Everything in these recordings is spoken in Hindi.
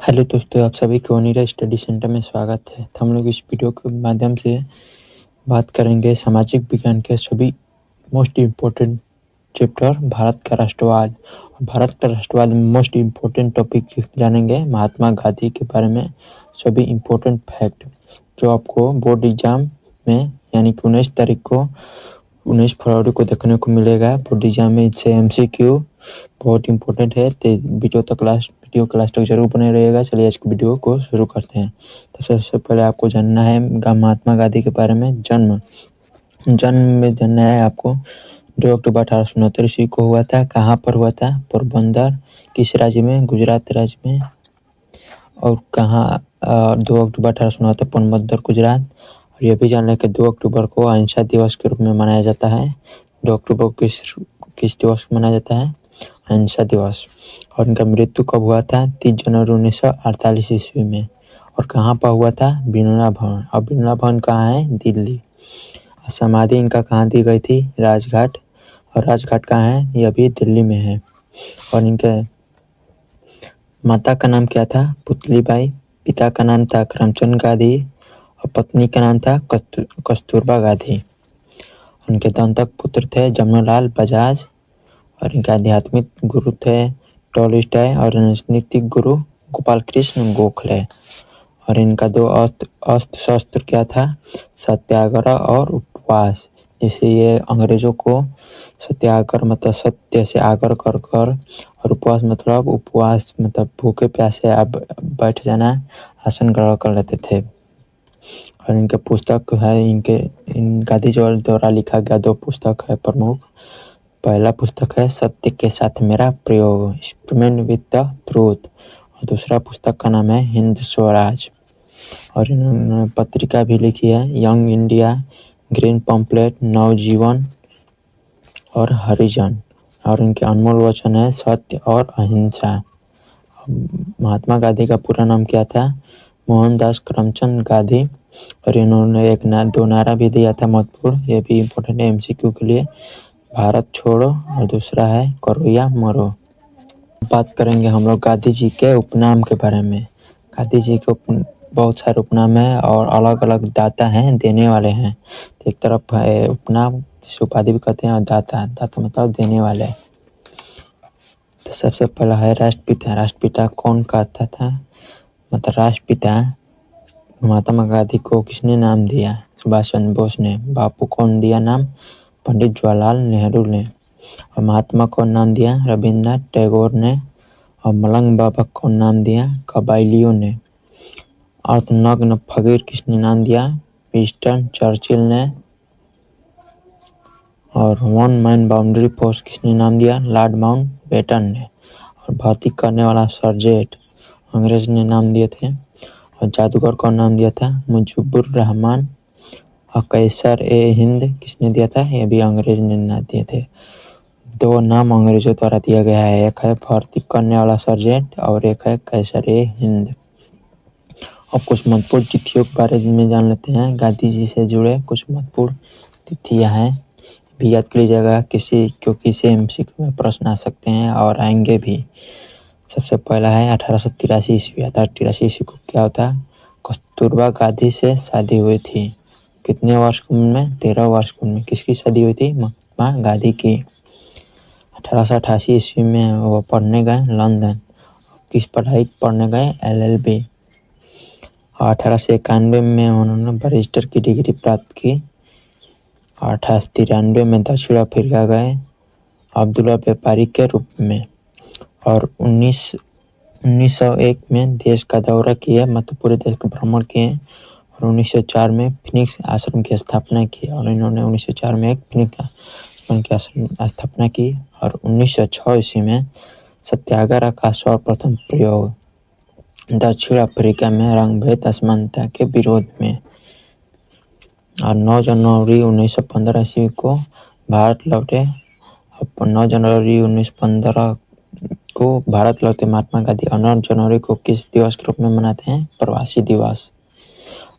हेलो दोस्तों, आप सभी को नीरज स्टडी सेंटर में स्वागत है। तो हम लोग इस वीडियो के माध्यम से बात करेंगे सामाजिक विज्ञान के सभी मोस्ट इम्पोर्टेंट चैप्टर भारत का राष्ट्रवाद। और भारत का राष्ट्रवाद में मोस्ट इम्पोर्टेंट टॉपिक जानेंगे महात्मा गांधी के बारे में सभी इम्पोर्टेंट फैक्ट जो आपको बोर्ड एग्जाम में यानी कि 19 फरवरी को देखने को मिलेगा। बोर्ड एग्जाम में इससे MCQ बहुत इंपॉर्टेंट है, तो वीडियो क्लास तक जरूर बने रहिएगा। चलिए आज की वीडियो को शुरू करते हैं। तो सबसे पहले आपको जानना है महात्मा गांधी के बारे में। जन्म में जानना है आपको। 2 अक्टूबर 1869 ईस्वी को हुआ था। कहाँ पर हुआ था? पोरबंदर। किस राज्य में? गुजरात राज्य में। और कहाँ? 2 अक्टूबर 1869 पोरबंदर, गुजरात। और यह भी जानना है कि 2 अक्टूबर को अहिंसा दिवस के रूप में मनाया जाता है। 2 अक्टूबर को किस दिवस को मनाया जाता है? अहिंसा दिवस। और इनका मृत्यु कब हुआ था? 30 जनवरी 1948 ईस्वी में। और कहाँ पर हुआ था? बिरला भवन। और बिरला भवन कहाँ है? दिल्ली। समाधि इनका कहाँ दी गई थी? राजघाट। और राजघाट कहाँ है? यह भी दिल्ली में है। और इनके माता का नाम क्या था? पुतलीबाई। पिता का नाम था करमचंद गांधी। और पत्नी का नाम था कस्तूरबा गांधी। उनके दंतक पुत्र थे जमनालाल बजाज। और इनके आध्यात्मिक गुरु थे टॉलस्टॉय। और राजनीतिक गुरु गोपाल कृष्ण गोखले। और इनका 2 अस्त्र शस्त्र क्या था? सत्याग्रह और उपवास। जैसे ये अंग्रेजों को सत्याग्रह मतलब सत्य से आग्रह कर और उपवास मतलब भूखे प्यासे आप बैठ जाना, आसन ग्रहण कर लेते थे। और इनके पुस्तक है इन गांधी जी द्वारा लिखा गया 2 पुस्तक है प्रमुख। पहला पुस्तक है सत्य के साथ मेरा प्रयोग, एक्सपेरिमेंट विद द ट्रूथ। और दूसरा पुस्तक का नाम है हिंद स्वराज। और इन्होंने पत्रिका भी लिखी है यंग इंडिया, ग्रीन पंपलेट, नवजीवन और हरिजन। और इनके अनमोल वचन है सत्य और अहिंसा। महात्मा गांधी का पूरा नाम क्या था? मोहनदास करमचंद गांधी। और इन्होंने 2 नारा भी दिया था महत्वपूर्ण, ये भी इम्पोर्टेंट है MCQ के लिए। भारत छोड़ो और दूसरा है करो या मरो। बात करेंगे हम लोग गांधी जी के उपनाम के बारे में। गांधी जी के बहुत सारे उपनाम हैं और अलग अलग दाता हैं, देने वाले हैं। तो एक तरफ है उपनाम, जिसे उपाधि भी कहते हैं, और दाता मतलब देने वाले। तो सबसे पहला है राष्ट्रपिता। राष्ट्रपिता कौन कहता था? मतलब राष्ट्रपिता महात्मा गांधी को किसने नाम दिया? सुभाष चंद्र बोस ने। बापू कौन दिया नाम? पंडित जवाहरलाल नेहरू ने। और महात्मा कौन नाम दिया? रविन्द्रनाथ टैगोर ने। और मलंग बाबा कौन नाम दिया? कबाइलियों ने। अर्थनग्न फकीर किसने नाम दिया? विंस्टन चर्चिल ने। और 1 मैन बाउंड्री फोर्स किसने नाम दिया? लॉर्ड माउंट बेटन ने। और भर्ती करने वाला सर्जेंट अंग्रेज ने नाम दिए थे। और जादूगर कौन नाम दिया था? मुजीबुर रहमान। और कैसर ए हिंद किसने दिया था? ये भी अंग्रेज ने नाम दिए थे। 2 नाम अंग्रेजों द्वारा दिया गया है, एक है भर्ती करने वाला सर्जेंट और एक है कैसर ए हिंद। अब कुछ महत्वपूर्ण तिथियों के बारे में जान लेते हैं। गांधी जी से जुड़े कुछ महत्वपूर्ण तिथियां हैं, भी याद कर लीजिएगा क्योंकि इसे MCQ में प्रश्न आ सकते हैं और आएंगे भी। सबसे पहला है 1883 ईस्वी। 1883 ईस्वी को क्या होता? कस्तूरबा गांधी से शादी हुई थी। कितने वर्ष की उम्र में? 13 वर्ष की उम्र में। किसकी शादी हुई थी? महात्मा गांधी की। 1888 ईस्वी में वो पढ़ने गए लंदन। किस पढ़ाई पढ़ने गए? LLB। 1891 में उन्होंने बैरिस्टर की डिग्री प्राप्त की। 1893 में दक्षिण अफ्रीका गए अब्दुल्ला व्यापारी के रूप में। और 1901 में देश का दौरा किए, मतलब पूरे देश का भ्रमण किए। और 1904 में फिनिक्स आश्रम की स्थापना की। और इन्होंने 1904 में एक फिनिक्स आश्रम की स्थापना की। और 1906 ईस्वी में सत्याग्रह का सर्वप्रथम प्रयोग दक्षिण अफ्रीका में रंगभेद असमानता के विरोध में। और 9 जनवरी 1915 ईस्वी को भारत लौटे। 9 जनवरी 1915 को भारत लौटे महात्मा गांधी। और 9 जनवरी को किस दिवस के रूप में मनाते हैं? प्रवासी दिवस।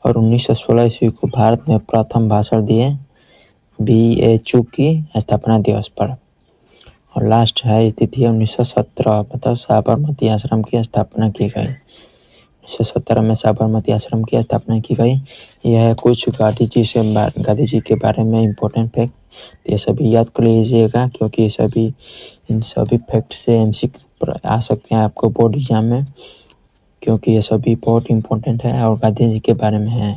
और 1916 ईस्वी को भारत में प्रथम भाषण दिए BHU की स्थापना दिवस पर। और लास्ट है तिथि 1917, मतलब साबरमती आश्रम की स्थापना की गई। 1917 में साबरमती आश्रम की स्थापना की गई। यह है कुछ गांधी जी के बारे में इम्पोर्टेंट फैक्ट। ये सभी याद कर लीजिएगा क्योंकि इन सभी फैक्ट से एमसीक्यू आ सकते हैं आपको बोर्ड एग्जाम में, क्योंकि ये सभी बहुत इम्पोर्टेंट है और गांधी जी के बारे में है।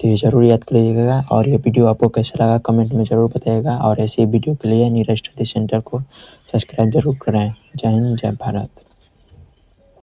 तो ये ज़रूर याद कर लीजिएगा। और ये वीडियो आपको कैसा लगा कमेंट में ज़रूर बताइएगा, और ऐसी वीडियो के लिए नीरज स्टडी सेंटर को सब्सक्राइब जरूर करें। जय हिंद, जय भारत।